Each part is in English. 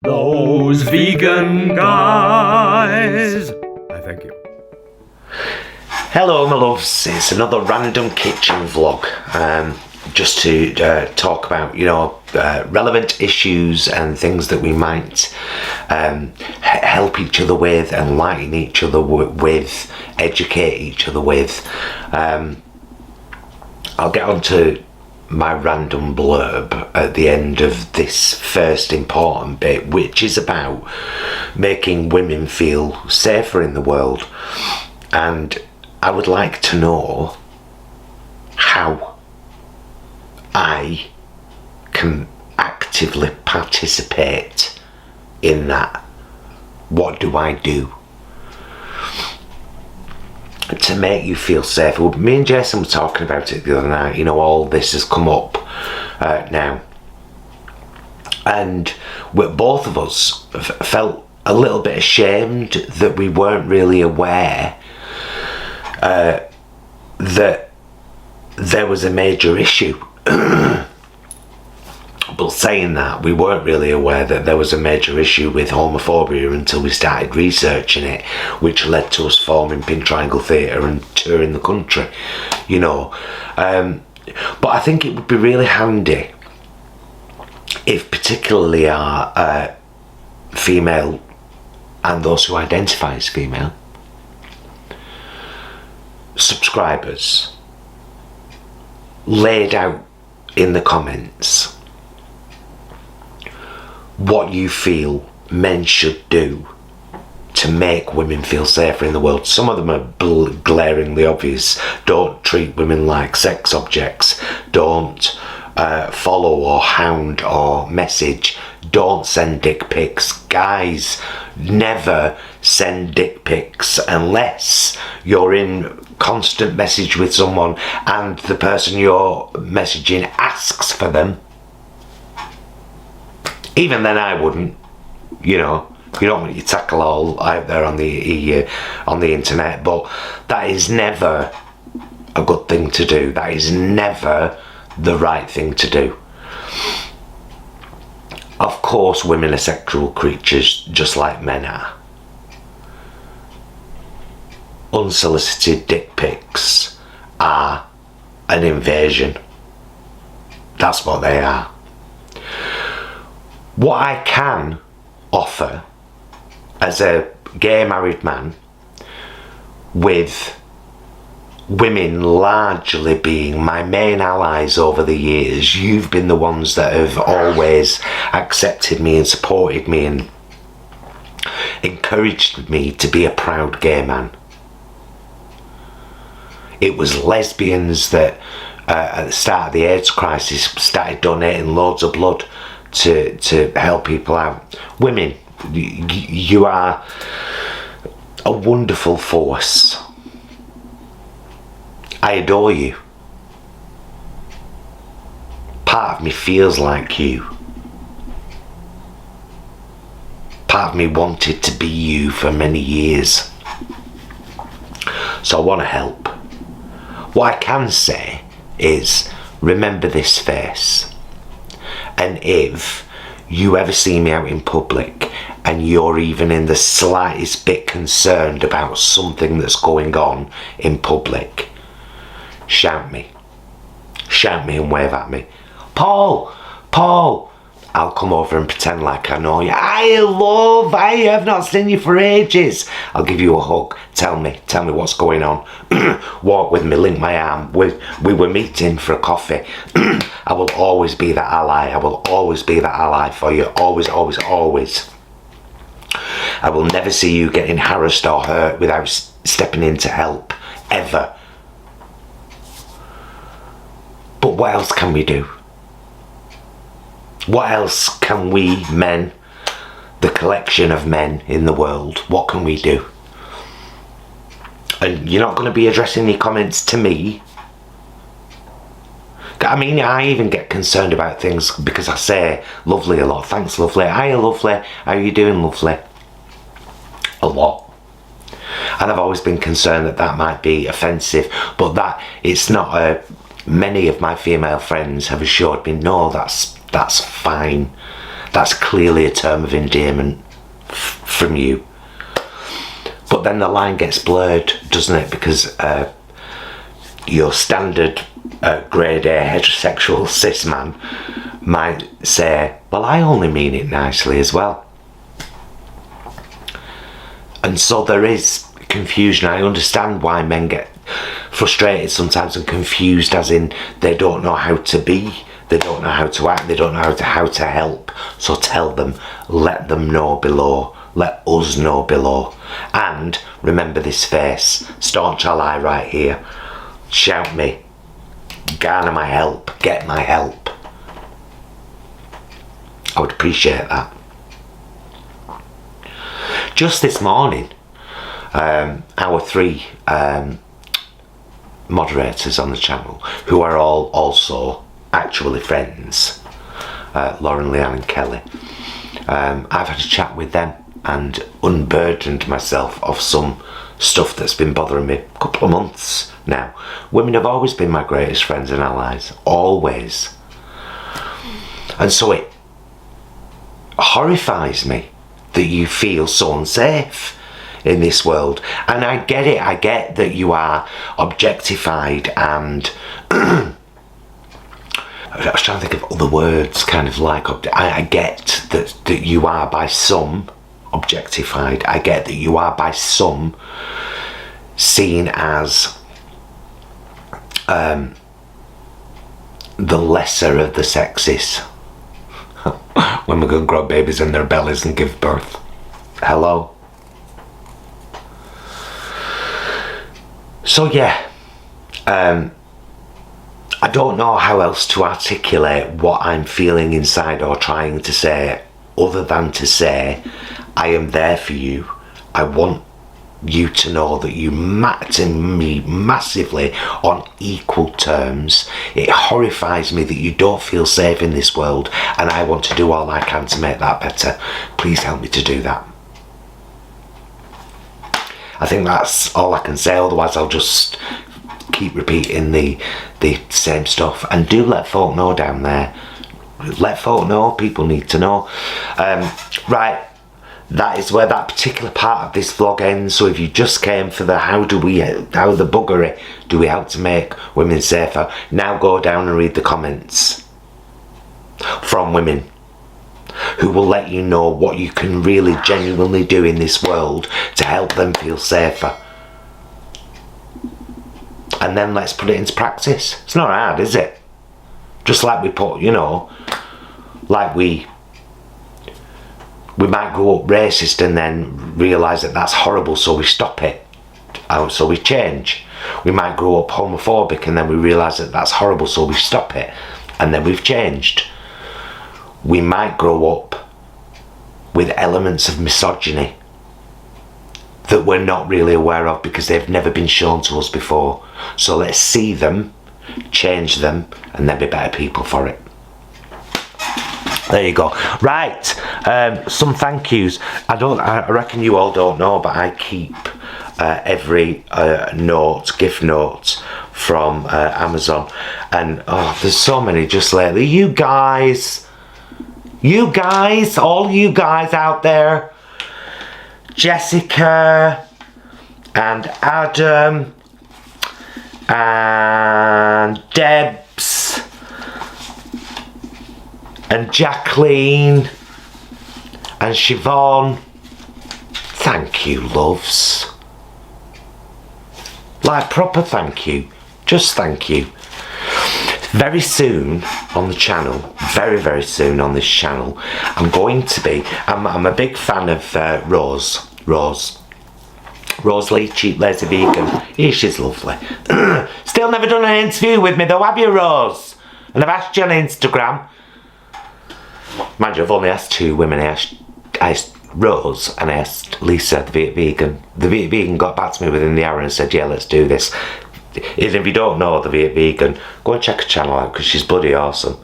those vegan guys. I thank you. Hello my loves, it's another random kitchen vlog, just to talk about, relevant issues and things that we might help each other with, enlighten each other with, educate each other with. I'll get on to my random blurb at the end of this first important bit, which is about making women feel safer in the world. And I would like to know how I can actively participate in that. What do I do to make you feel safer? Well, me and Jason were talking about it the other night. All this has come up now, and both of us felt a little bit ashamed that we weren't really aware that there was a major issue. But saying that, we weren't really aware that there was a major issue with homophobia until we started researching it, which led to us forming Pink Triangle Theatre and touring the country, But I think it would be really handy if particularly our female and those who identify as female subscribers laid out in the comments what you feel men should do to make women feel safer in the world. Some of them are glaringly obvious. Don't treat women like sex objects. Don't follow or hound or message. Don't send dick pics. Guys, never send dick pics unless you're in constant message with someone and the person you're messaging asks for them. Even then I wouldn't, you don't want your tackle all out there on the internet, but that is never a good thing to do. That is never the right thing to do. Of course women are sexual creatures just like men are. Unsolicited dick pics are an invasion. That's what they are. What I can offer as a gay married man, with women largely being my main allies over the years, you've been the ones that have always accepted me and supported me and encouraged me to be a proud gay man. It was lesbians that at the start of the AIDS crisis started donating loads of blood to help people out. Women, you are a wonderful force. I adore you. Part of me feels like you. Part of me wanted to be you for many years. So I want to help. What I can say is, remember this face. And if you ever see me out in public and you're even in the slightest bit concerned about something that's going on in public, shout me. Shout me and wave at me. Paul! I'll come over and pretend like I know you. I have not seen you for ages. I'll give you a hug. Tell me what's going on. Walk with me, link my arm. We were meeting for a coffee. I will always be that ally. I will always be that ally for you. Always, always, always. I will never see you getting harassed or hurt without stepping in to help. Ever. But what else can we do? What else can we men, the collection of men in the world, what can we do? And you're not going to be addressing your comments to me. I mean, I even get concerned about things because I say lovely a lot. Thanks, lovely. Hiya, lovely. How are you doing, lovely? A lot. And I've always been concerned that might be offensive, but that it's not. Many of my female friends have assured me, no, that's fine. That's clearly a term of endearment from you. But then the line gets blurred, doesn't it? Because your standard grade A heterosexual cis man might say, well, I only mean it nicely as well. And so there is confusion. I understand why men get frustrated sometimes and confused, as in they don't know how to be, they don't know how to act, they don't know how to help. So tell them, let them know below, let us know below. And remember this face, staunch ally right here. Shout me, garner my help, get my help. I would appreciate that. Just this morning, our 3 moderators on the channel, who are all also actually friends, Lauren, Leanne and Kelly, I've had a chat with them and unburdened myself of some stuff that's been bothering me a couple of months now. Women have always been my greatest friends and allies, always. And so it horrifies me that you feel so unsafe in this world. And I get it, I get that you are objectified and I was trying to think of other words, kind of like, I get that you are by some objectified. I get that you are by some seen as the lesser of the sexes. When we're going to grow babies in their bellies and give birth. Hello? So yeah, I don't know how else to articulate what I'm feeling inside or trying to say, other than to say, I am there for you. I want you to know that you matter to me massively on equal terms. It horrifies me that you don't feel safe in this world, and I want to do all I can to make that better. Please help me to do that. I think that's all I can say, otherwise I'll just keep repeating the same stuff. And do let folk know down there. Let folk know, people need to know. Right, that is where that particular part of this vlog ends. So if you just came for the how the buggery do we help to make women safer, now go down and read the comments from women who will let you know what you can really genuinely do in this world to help them feel safer. And then let's put it into practice. It's not hard, is it? Just like we put, you know, like we might go up racist and then realise that that's horrible, so we stop it. So we change. We might grow up homophobic and then we realise that that's horrible, so we stop it. And then we've changed. We might grow up with elements of misogyny that we're not really aware of because they've never been shown to us before. So let's see them, change them, and then be better people for it. There you go. Right, some thank yous. I reckon you all don't know, but I keep every gift note from Amazon, and there's so many just lately. You guys, all you guys out there, Jessica and Adam and Debs and Jacqueline and Siobhan, thank you, loves. Like proper thank you, just thank you. Very soon on the channel, very, very soon on this channel, I'm going to be, I'm a big fan of Rose Lee, Cheap Lazy Vegan. Yeah, she's lovely. Still never done an interview with me though, have you, Rose? And I've asked you on Instagram. Mind you, I've only asked 2 women. I asked Rose and I asked Lisa, the vegan. The vegan got back to me within the hour and said, yeah, let's do this. And if you don't know the vegan, go and check her channel out because she's bloody awesome.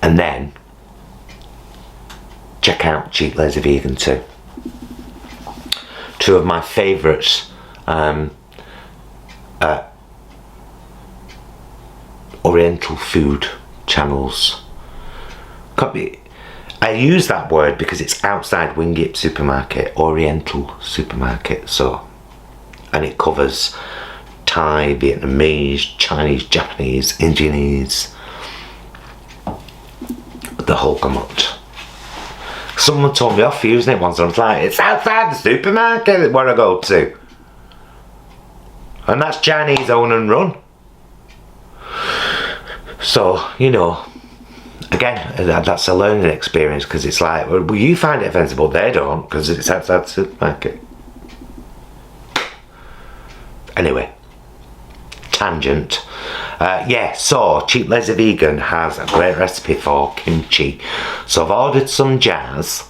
And then check out Cheap Lazy Vegan too. 2 of my favourites Oriental food channels I use that word because it's outside Wingate supermarket, Oriental supermarket, so, and it covers Thai, Vietnamese, Chinese, Japanese, Indianese, the whole gamut. Someone told me off using it once, and I was like, it's outside the supermarket where I go to. And that's Chinese owned and run. So, you know, again, that's a learning experience, because it's like, well, you find it offensive, but they don't, because it's outside the supermarket. Anyway, tangent. Yeah, so Cheap Lazy Vegan has a great recipe for kimchi. So I've ordered some jars.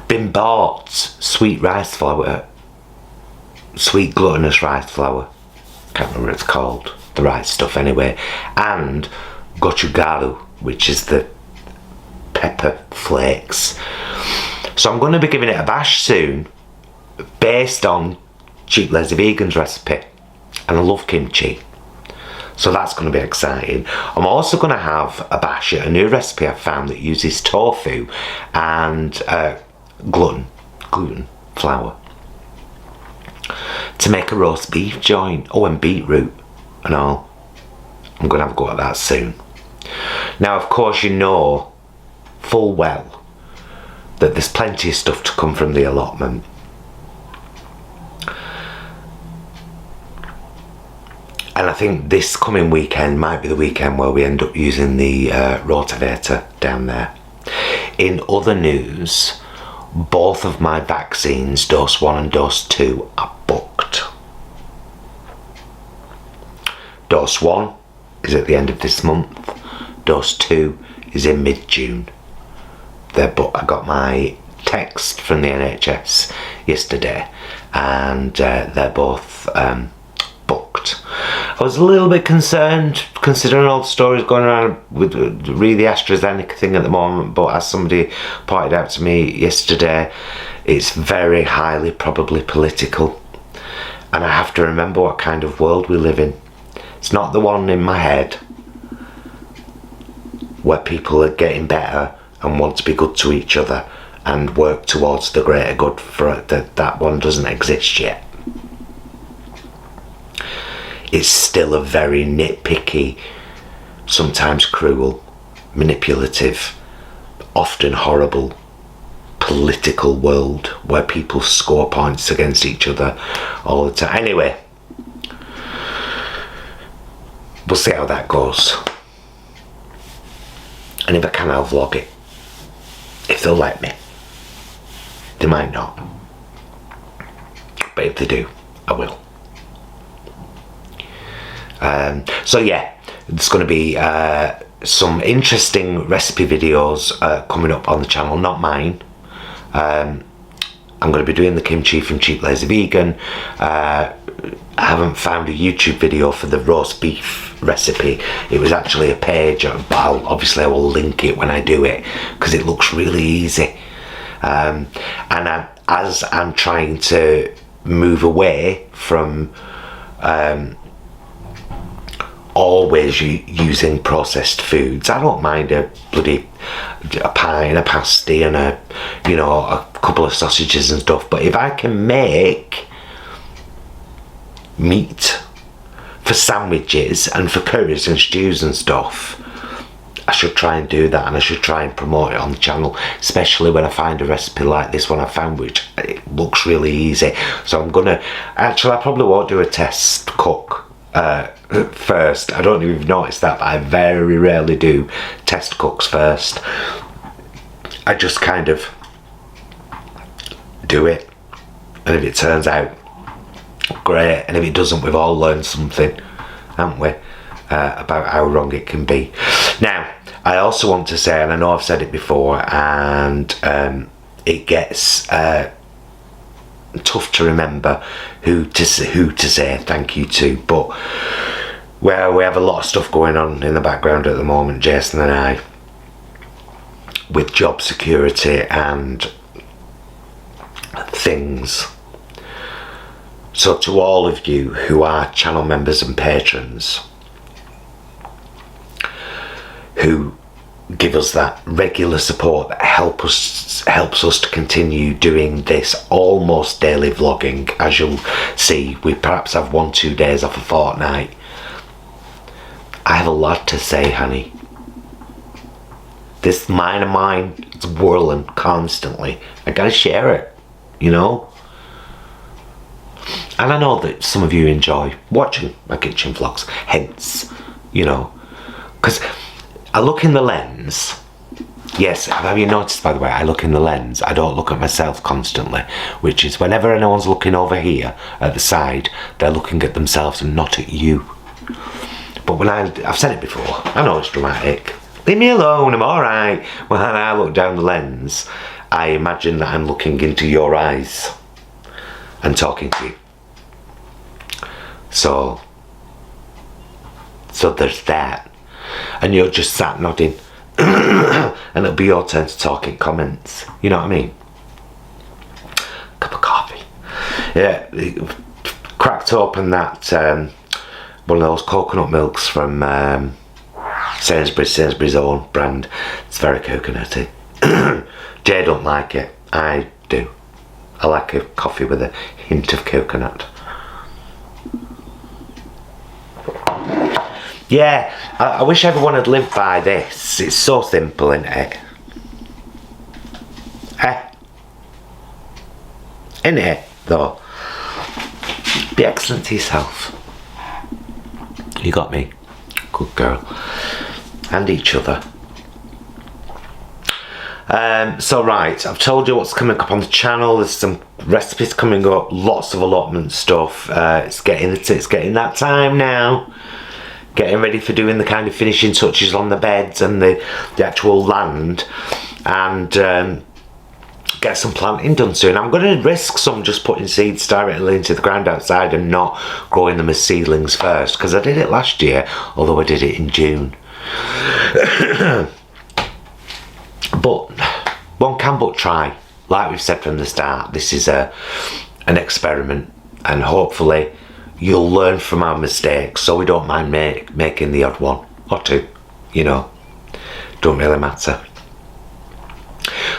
Been bought sweet rice flour, sweet glutinous rice flour. Can't remember what it's called. The right stuff anyway. And gochugaru, which is the pepper flakes. So I'm going to be giving it a bash soon, based on Cheap Lazy Vegan's recipe. And I love kimchi, so that's going to be exciting. I'm also going to have a bash at a new recipe I've found that uses tofu and gluten flour to make a roast beef joint. Oh, and beetroot and all. I'm going to have a go at that soon. Now, of course, you know full well that there's plenty of stuff to come from the allotment. And I think this coming weekend might be the weekend where we end up using the rotavator down there. In other news, both of my vaccines, dose 1 and dose 2, are booked. Dose 1 is at the end of this month. Dose 2 is in mid-June. I got my text from the NHS yesterday, and they're both booked. I was a little bit concerned considering all the stories going around with really the AstraZeneca thing at the moment, but as somebody pointed out to me yesterday, it's very highly probably political, and I have to remember what kind of world we live in. It's not the one in my head where people are getting better and want to be good to each other and work towards the greater good. For that one doesn't exist yet. It's still a very nitpicky, sometimes cruel, manipulative, often horrible political world where people score points against each other all the time. Anyway, we'll see how that goes. And if I can, I'll vlog it. If they'll let me. They might not. But if they do, I will. So yeah, there's going to be some interesting recipe videos coming up on the channel, not mine. I'm going to be doing the kimchi from Cheap Lazy Vegan. I haven't found a YouTube video for the roast beef recipe. It was actually a page, but obviously I will link it when I do it, because it looks really easy. And as I'm trying to move away from always using processed foods, I don't mind a pie and a pasty and a couple of sausages and stuff, but if I can make meat for sandwiches and for curries and stews and stuff, I should try and do that, and I should try and promote it on the channel, especially when I find a recipe like this one I found, which it looks really easy. So I'm gonna I probably won't do a test cook first. I don't know if you've noticed that, but I very rarely do test cooks first. I just kind of do it, and if it turns out great, and if it doesn't, we've all learned something, haven't we, about how wrong it can be. Now, I also want to say, and I know I've said it before, and it gets tough to remember who to say thank you to, but we have a lot of stuff going on in the background at the moment, Jason and I, with job security and things. So to all of you who are channel members and patrons who give us that regular support that helps us to continue doing this almost daily vlogging. As you'll see, we perhaps have 1-2 days off a fortnight. I have a lot to say, honey. This mind of mine, it's whirling constantly. I gotta share it, you know? And I know that some of you enjoy watching my kitchen vlogs, hence, you know, because I look in the lens. Yes, have you noticed, by the way, I look in the lens. I don't look at myself constantly, which is whenever anyone's looking over here at the side, they're looking at themselves and not at you. But when I've said it before, I know it's dramatic. Leave me alone, I'm alright. When I look down the lens, I imagine that I'm looking into your eyes and talking to you. So there's that. And you're just sat nodding and it'll be your turn to talk in comments, you know what I mean? Cup of coffee. Yeah, cracked open that one of those coconut milks from Sainsbury's own brand. It's very coconutty. Jay don't like it, I do. I like a coffee with a hint of coconut. Yeah, I wish everyone had lived by this. It's so simple, isn't it? Isn't it, though? Be excellent to yourself. You got me. Good girl. And each other. So right, I've told you what's coming up on the channel. There's some recipes coming up, lots of allotment stuff. It's getting that time now. Getting ready for doing the kind of finishing touches on the beds and the actual land, and get some planting done soon. I'm going to risk some just putting seeds directly into the ground outside and not growing them as seedlings first, because I did it last year, although I did it in June. But one can but try. Like we've said from the start, this is an experiment, and hopefully you'll learn from our mistakes, so we don't mind making the odd one or two, you know, don't really matter.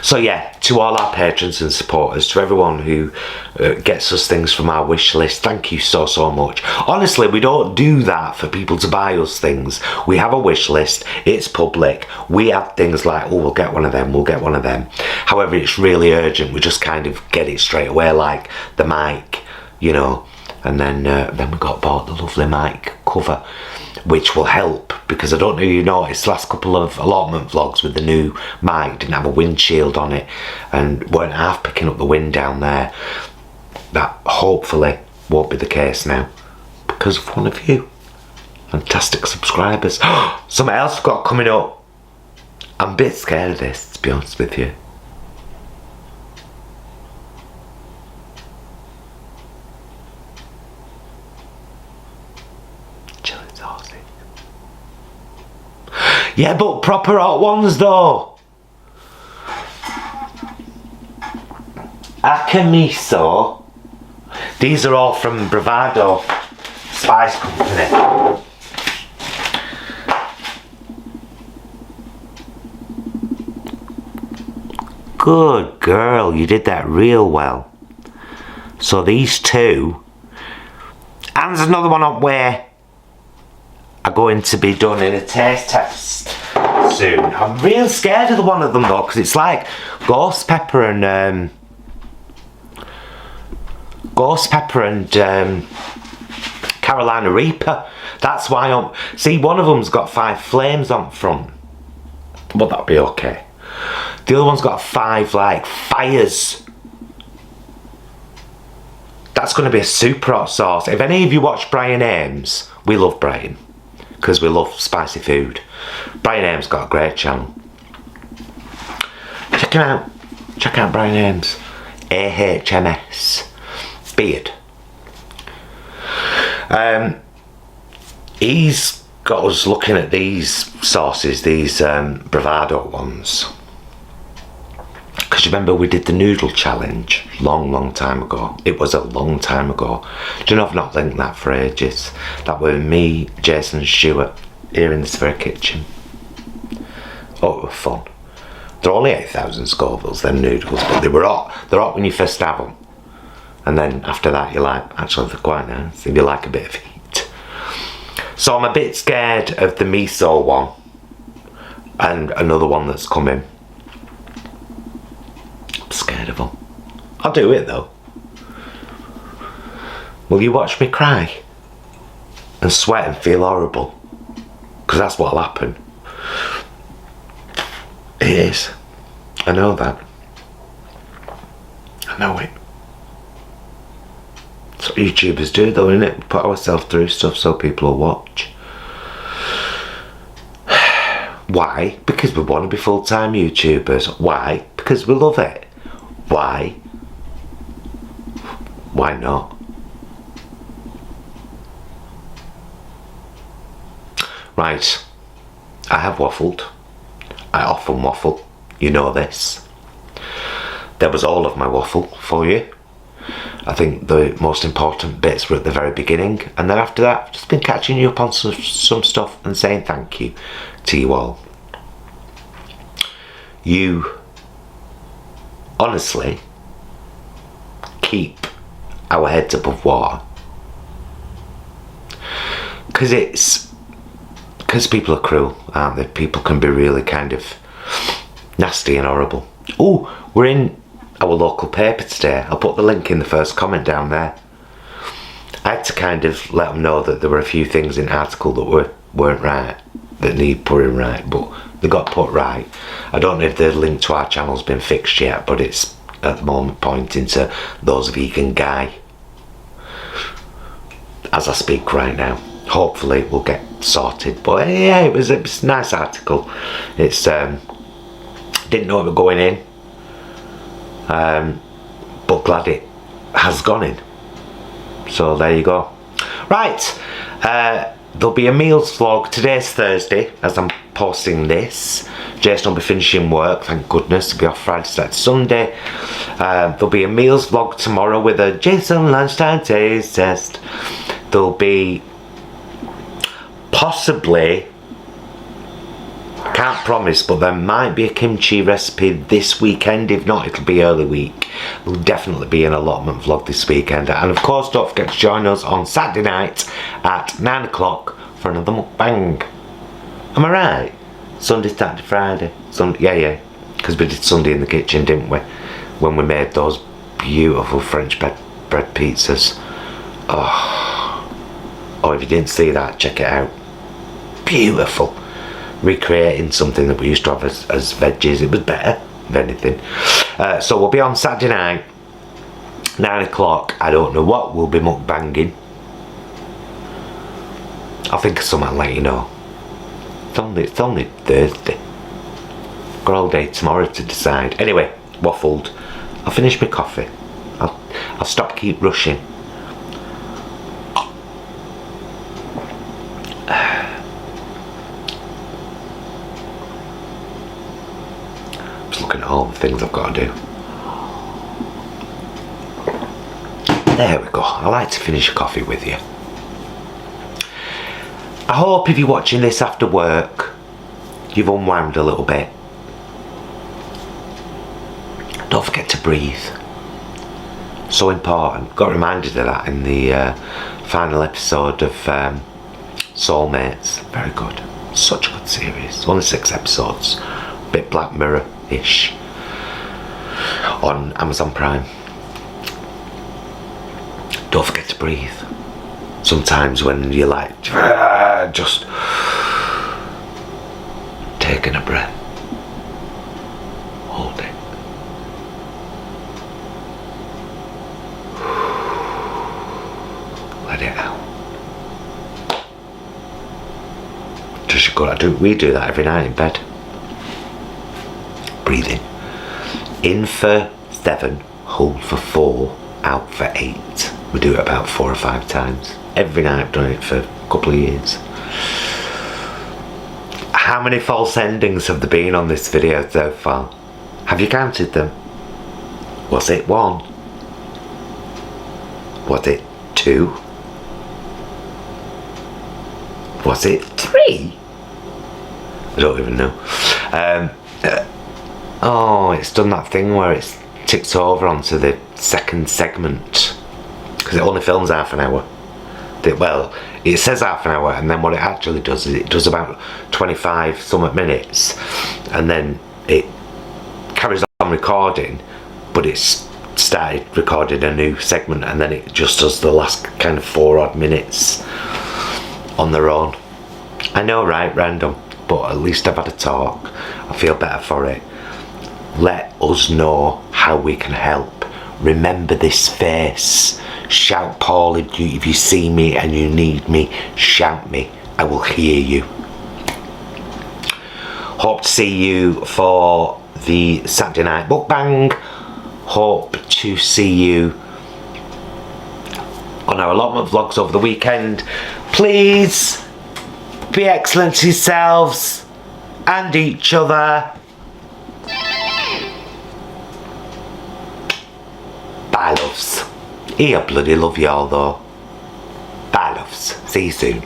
So yeah, to all our patrons and supporters, to everyone who gets us things from our wish list, thank you so much. Honestly, we don't do that for people to buy us things. We have a wish list, it's public. We have things like, oh, we'll get one of them, we'll get one of them. However, it's really urgent, we just kind of get it straight away, like the mic, you know. And then we bought the lovely mic cover, which will help, because I don't know if you noticed, last couple of allotment vlogs with the new mic didn't have a windshield on it and weren't half picking up the wind down there. That hopefully won't be the case now, because of one of you fantastic subscribers. Something else I've got coming up. I'm a bit scared of this, to be honest with you. Yeah, but proper hot ones though. Miso. These are all from Bravado Spice Company. Good girl, you did that real well. So these two, and there's another one up where are going to be done in a taste test soon. I'm real scared of the one of them though, because it's like ghost pepper and Carolina Reaper. That's why see, one of them's got 5 flames on front, but that'll be okay. The other one's got 5 like fires. That's going to be a super hot sauce. If any of you watch Brian Ames, we love Brian, because we love spicy food. Brian Ames got a great channel. Check him out. Check out Brian Ames. AHMS. Beard. He's got us looking at these sauces, these Bravado ones. Because remember we did the noodle challenge long time ago. It was a long time ago. Do you know, I've not linked that for ages. That were me, Jason and Stuart here in this very kitchen. Oh, it were fun. They're only 8,000 Scovilles, them noodles, but they were hot. They're hot when you first have them. And then after that, you're like, actually, they're quite nice. If you like a bit of heat. So I'm a bit scared of the miso one. And another one that's coming. I'm scared of them. I'll do it though. Will you watch me cry? And sweat and feel horrible? Because that's what'll happen. It is. I know that. I know it. That's what YouTubers do though, innit? We put ourselves through stuff so people will watch. Why? Because we want to be full-time YouTubers. Why? Because we love it. Why? Why not? Right. I have waffled. I often waffle. You know this. There was all of my waffle for you. I think the most important bits were at the very beginning, and then after that I've just been catching you up on some stuff and saying thank you to you all. You honestly keep our heads above water, because people are cruel, aren't they? People can be really kind of nasty and horrible. Oh, we're in our local paper today. I'll put the link in the first comment down there. I had to kind of let them know that there were a few things in the article that weren't right, that need putting right, but they got put right. I don't know if the link to our channel's been fixed yet, but it's at the moment pointing to those vegan guy as I speak right now. Hopefully we'll get sorted, but yeah, it was a nice article. It's didn't know it was going in, but glad it has gone in. So there you go. Right, there'll be a meals vlog. Today's Thursday as I'm posting this. Jason will be finishing work, thank goodness. He'll be off Friday, Saturday, Sunday. There'll be a meals vlog tomorrow with a Jason lunchtime taste test. There'll be possibly, I can't promise, but there might be a kimchi recipe this weekend. If not, it'll be early week. There'll definitely be an allotment vlog this weekend. And of course, don't forget to join us on Saturday night at 9 o'clock for another mukbang. Am I right? Sunday, Saturday, Friday. Sunday, yeah. Because we did Sunday in the kitchen, didn't we? When we made those beautiful French bread pizzas. Oh, if you didn't see that, check it out. Beautiful. Recreating something that we used to have as veggies. It was better, if anything. So we'll be on Saturday night, 9 o'clock. I don't know what we'll be mukbanging. I'll think of something, I'll let you know. It's only Thursday. Got all day tomorrow to decide. Anyway, waffled. I'll finish my coffee. I'll stop keep rushing. Just looking at all the things I've got to do. There we go. I like to finish a coffee with you. I hope if you're watching this after work, you've unwound a little bit. Don't forget to breathe. So important. Got reminded of that in the final episode of Soulmates. Very good. Such a good series. Only 6 episodes. Bit Black Mirror-ish. On Amazon Prime. Don't forget to breathe. Sometimes when you're like, just taking a breath. Hold it. Let it out. Just good. We do that every night in bed. Breathing. In for 7, hold for 4, out for 8. We do it about 4 or 5 times. Every night. I've done it for a couple of years. How many false endings have there been on this video so far? Have you counted them? Was it 1? Was it 2? Was it 3? I don't even know. Oh, it's done that thing where it's ticked over onto the second segment, because it only films half an hour. Well, it says half an hour, and then what it actually does is it does about 25 something minutes, and then it carries on recording, but it's started recording a new segment, and then it just does the last kind of 4 odd minutes on their own. I know, right? Random, but at least I've had a talk. I feel better for it. Let us know how we can help. Remember this face. Shout Paul if you see me and you need me. Shout me. I will hear you. Hope to see you for the Saturday night mukbang. Hope to see you on our allotment vlogs over the weekend. Please be excellent to yourselves and each other. Bye, loves. I bloody love y'all though. Bye, loves. See you soon.